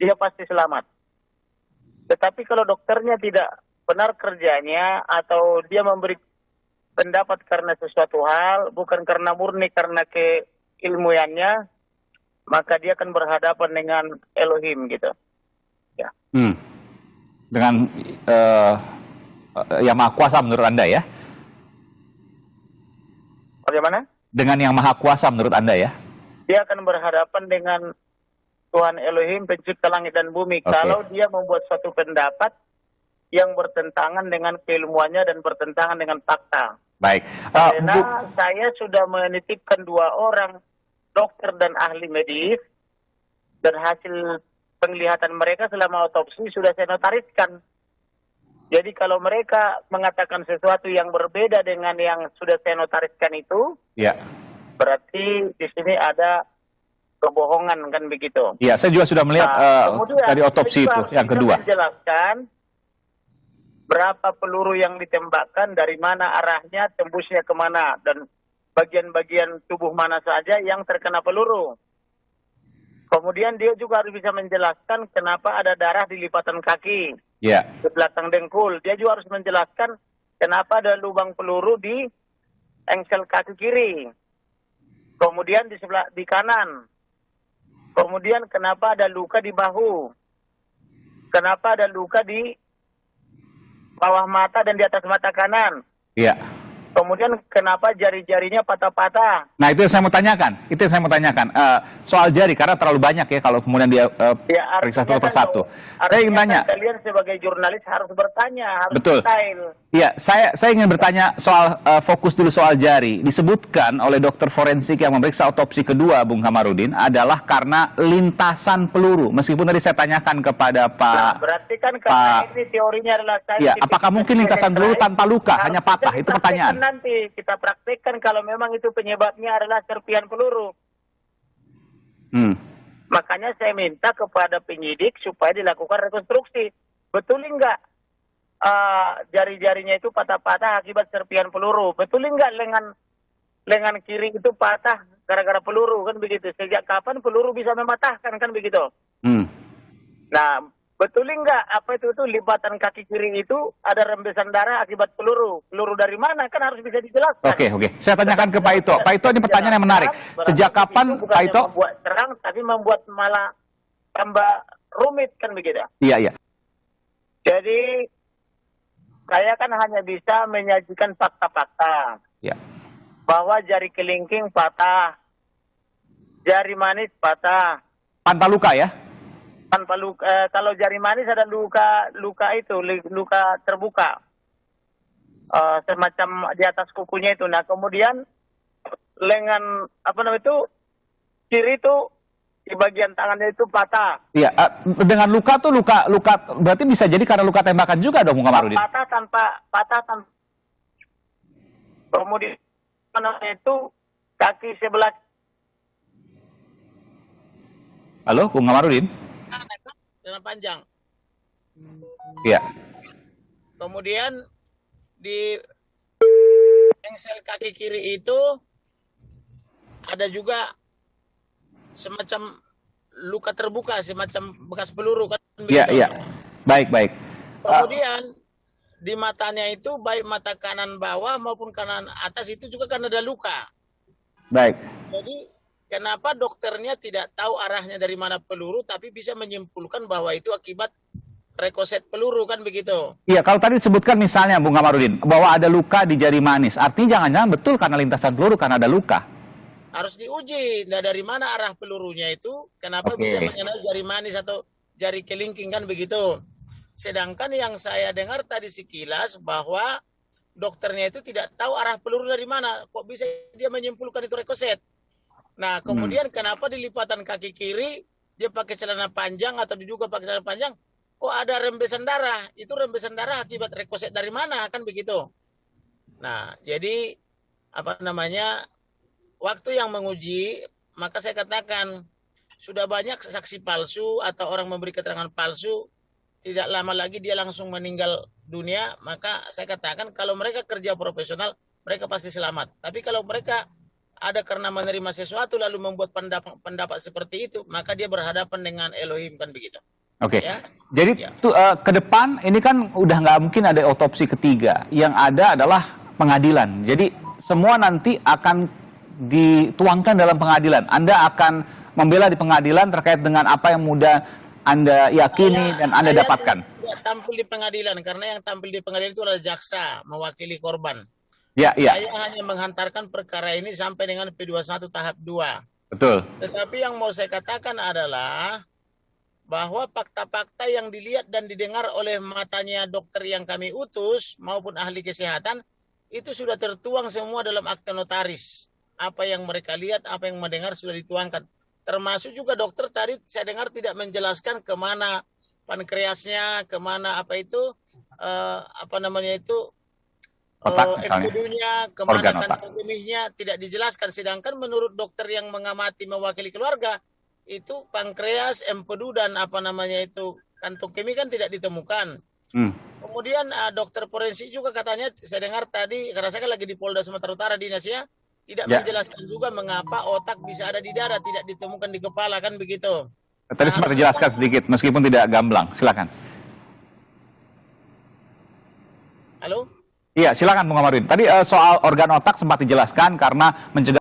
dia pasti selamat. Tetapi kalau dokternya tidak benar kerjanya atau dia memberi pendapat karena sesuatu hal, bukan karena murni karena keilmuannya, maka dia akan berhadapan dengan Elohim gitu. Ya. Dengan yang maha kuasa menurut Anda ya? Bagaimana? Dengan yang maha kuasa menurut Anda ya? Dia akan berhadapan dengan Tuhan Elohim pencipta langit dan bumi. Okay. Kalau dia membuat suatu pendapat yang bertentangan dengan keilmuannya dan bertentangan dengan fakta. Baik. Karena saya sudah menitipkan 2 orang dokter dan ahli medis, dan hasil penglihatan mereka selama otopsi sudah saya notariskan. Jadi kalau mereka mengatakan sesuatu yang berbeda dengan yang sudah saya notariskan itu, ya, berarti di sini ada kebohongan, kan begitu. Iya, saya juga sudah melihat dari otopsi itu yang kedua. Menjelaskan berapa peluru yang ditembakkan, dari mana arahnya, tembusnya kemana, dan bagian-bagian tubuh mana saja yang terkena peluru. Kemudian dia juga harus bisa menjelaskan kenapa ada darah di lipatan kaki, di belakang dengkul. Dia juga harus menjelaskan kenapa ada lubang peluru di engsel kaki kiri. Kemudian di sebelah di kanan. Kemudian kenapa ada luka di bahu. Kenapa ada luka di bawah mata dan di atas mata kanan. Iya. Kemudian kenapa jari-jarinya patah-patah? Nah, itu yang saya mau tanyakan. Soal jari, karena terlalu banyak ya kalau kemudian dia periksa satu persatu. Saya ingin tanya. Kalian sebagai jurnalis harus bertanya, harus betul. detail. Iya, saya ingin bertanya soal fokus dulu soal jari. Disebutkan oleh dokter forensik yang memeriksa otopsi kedua, Bung Kamarudin, adalah karena lintasan peluru. Meskipun tadi saya tanyakan kepada Pak. Nah, berarti kan karena ini teorinya adalah ya, apakah mungkin lintasan peluru tanpa luka, hanya patah? Itu pertanyaan. Nanti kita praktekkan kalau memang itu penyebabnya adalah serpihan peluru. Makanya saya minta kepada penyidik supaya dilakukan rekonstruksi. Betul enggak jari-jarinya itu patah-patah akibat serpihan peluru? Betul enggak lengan kiri itu patah gara-gara peluru, kan begitu? Sejak kapan peluru bisa mematahkan, kan begitu? Nah, betul enggak apa itu lipatan kaki kiri itu ada rembesan darah akibat peluru? Peluru dari mana? Kan harus bisa dijelaskan. Oke. Saya tanyakan ke Pak Ito. Pak Ito, ini pertanyaan yang menarik. Sejak kapan Pak Ito? Membuat terang, tapi membuat malah tambah rumit, kan begitu? Iya. Jadi saya kan hanya bisa menyajikan fakta-fakta. Ya. Bahwa jari kelingking patah, jari manis patah. Tanpa luka ya? Tanpa luka. Kalau jari manis ada luka terbuka, semacam di atas kukunya itu. Nah, kemudian lengan kiri itu di bagian tangannya itu patah. Iya, dengan luka tuh luka berarti bisa jadi karena luka tembakan juga dong, Bung Kamarudin. Patah tanpa. Kemudian itu kaki sebelah. Halo, Bung Kamarudin. Dengan panjang. Iya. Kemudian di engsel kaki kiri itu ada juga semacam luka terbuka, semacam bekas peluru, kan? Iya. Baik. Kemudian di matanya itu baik mata kanan bawah maupun kanan atas itu juga kan ada luka. Baik. Jadi kenapa dokternya tidak tahu arahnya dari mana peluru, tapi bisa menyimpulkan bahwa itu akibat rekoset peluru, kan begitu? Iya, kalau tadi disebutkan misalnya, Bung Kamarudin, bahwa ada luka di jari manis, artinya jangan-jangan betul karena lintasan peluru, karena ada luka. Harus diuji, nah dari mana arah pelurunya itu, kenapa bisa mengenai jari manis atau jari kelingking, kan begitu? Sedangkan yang saya dengar tadi sekilas bahwa dokternya itu tidak tahu arah peluru dari mana, kok bisa dia menyimpulkan itu rekoset? Nah, kemudian kenapa di lipatan kaki kiri dia pakai celana panjang atau diduga pakai celana panjang, kok ada rembesan darah? Itu rembesan darah akibat rekoset dari mana, kan begitu? Nah, jadi waktu yang menguji, maka saya katakan sudah banyak saksi palsu atau orang memberi keterangan palsu, tidak lama lagi dia langsung meninggal dunia. Maka saya katakan kalau mereka kerja profesional, mereka pasti selamat. Tapi kalau mereka ada karena menerima sesuatu lalu membuat pendapat seperti itu, maka dia berhadapan dengan Elohim, kan begitu. Oke. Ya. Jadi Ya. ke depan ini kan udah nggak mungkin ada otopsi ketiga. Yang ada adalah pengadilan. Jadi semua nanti akan dituangkan dalam pengadilan. Anda akan membela di pengadilan terkait dengan apa yang mudah Anda yakini dan Anda dapatkan. Tidak tampil di pengadilan karena yang tampil di pengadilan itu adalah jaksa mewakili korban. Ya, ya. Saya hanya menghantarkan perkara ini sampai dengan P21 tahap 2. Betul. Tetapi yang mau saya katakan adalah bahwa fakta-fakta yang dilihat dan didengar oleh matanya dokter yang kami utus maupun ahli kesehatan itu sudah tertuang semua dalam akte notaris. Apa yang mereka lihat, apa yang mendengar sudah dituangkan. Termasuk juga dokter tadi saya dengar tidak menjelaskan kemana pankreasnya, kemana Otak misalnya. empedunya, kemana Organ otak. kantong kemihnya tidak dijelaskan. Sedangkan menurut dokter yang mengamati mewakili keluarga itu pankreas, empedu dan kantong kemih kan tidak ditemukan. Kemudian dokter forensik juga katanya saya dengar tadi karena saya kan lagi di Polda Sumatera Utara dinas ya tidak menjelaskan juga mengapa otak bisa ada di dada tidak ditemukan di kepala kan begitu. Tadi sempat dijelaskan sedikit meskipun tidak gamblang. Silakan. Halo? Iya, silakan Bung Kamarudin. Tadi soal organ otak sempat dijelaskan karena mencegah